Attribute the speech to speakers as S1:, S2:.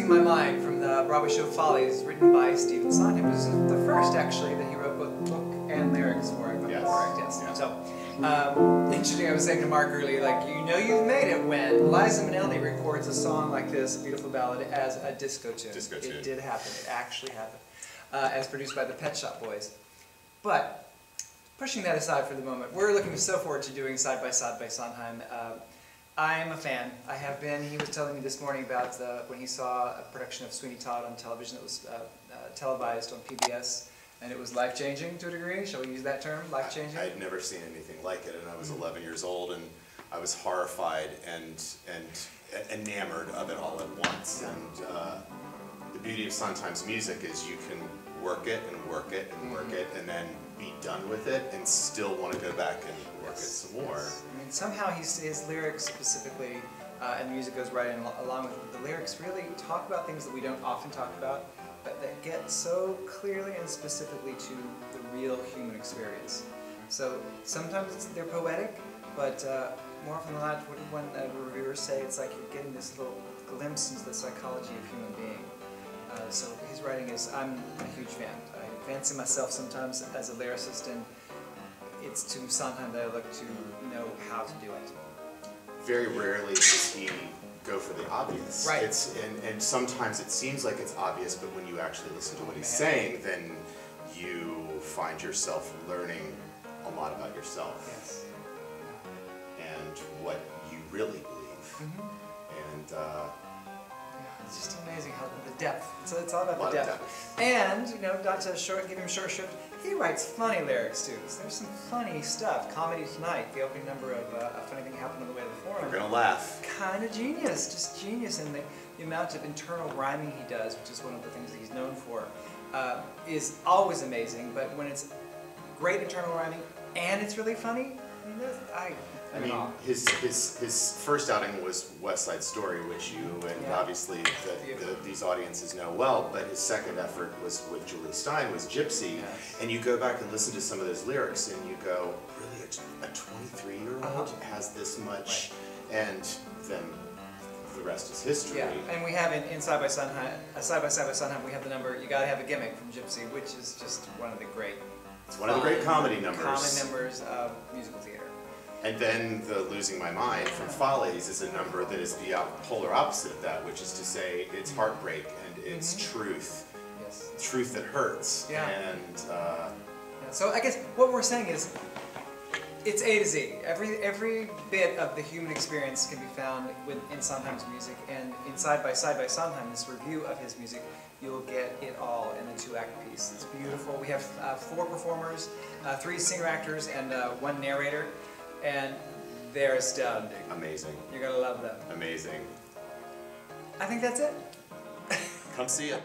S1: Losing My Mind from the Broadway show Follies, written by Stephen Sondheim. It was the first, actually, that he wrote both book and lyrics for it.
S2: Yes.
S1: Correct, yes.
S2: Yeah.
S1: So, interesting, I was saying to Mark earlier, like, you know you've made it when Liza Minnelli records a song like this, a beautiful ballad, as a disco tune. It did happen. It actually happened. As produced by the Pet Shop Boys. But, pushing that aside for the moment, we're looking so forward to doing Side by Side by Sondheim. I'm a fan. I have been. He was telling me this morning about when he saw a production of Sweeney Todd on television that was televised on PBS, and it was life-changing to a degree. Shall we use that term, life-changing?
S2: I had never seen anything like it, and I was 11 years old, and I was horrified and enamored of it all at once.
S1: Yeah.
S2: And the beauty of Sondheim's music is you can work it and work it and work it, and then be done with it, and still want to go back and work it some more.
S1: I mean, somehow his lyrics specifically, and the music goes right in along with the lyrics, really talk about things that we don't often talk about, but that get so clearly and specifically to the real human experience. So sometimes they're poetic, but more often than not, when reviewers say it's like you're getting this little glimpse into the psychology of human being. So his writing is, I'm a huge fan. I fancy myself sometimes as a lyricist, and it's to Sondheim that I look to know how to do it.
S2: Very rarely does he go for the obvious.
S1: Right.
S2: And sometimes it seems like it's obvious, but when you actually listen to what he's saying, then you find yourself learning a lot about yourself.
S1: Yes.
S2: And what you really believe. And
S1: it's just amazing how the depth. So it's all about the
S2: of
S1: depth. And, you know, not to give him short shrift, he writes funny lyrics too. So there's some funny stuff. Comedy Tonight, the opening number of A Funny Thing Happened on the Way to the Forum.
S2: you're gonna laugh.
S1: Kind of genius, just genius. And the amount of internal rhyming he does, which is one of the things that he's known for, is always amazing. But when it's great internal rhyming and it's really funny, I mean,
S2: his first outing was West Side Story, which you and obviously these audiences know well, but his second effort was with Jule Styne, was Gypsy, and you go back and listen to some of those lyrics and you go, really, a 23-year-old has this much, and then the rest is history.
S1: Yeah, and we have in Side by Side by Sondheim, we have the number, You Gotta Have a Gimmick from Gypsy, which is just one of the great,
S2: it's one of the great comedy numbers.
S1: Common numbers of musical theater.
S2: And then the Losing My Mind from Follies is a number that is the polar opposite of that, which is to say it's heartbreak and it's truth.
S1: Yes.
S2: Truth that hurts.
S1: Yeah.
S2: And
S1: so I guess what we're saying is it's A to Z. Every bit of the human experience can be found in Sondheim's music, and in Side by Sondheim, this review of his music, you'll get it all in a 2-act piece. It's beautiful. We have 4 performers, 3 singer-actors, and 1 narrator. And they're astounding.
S2: amazing.
S1: You're going to love them.
S2: Amazing.
S1: I think that's it.
S2: Come see it.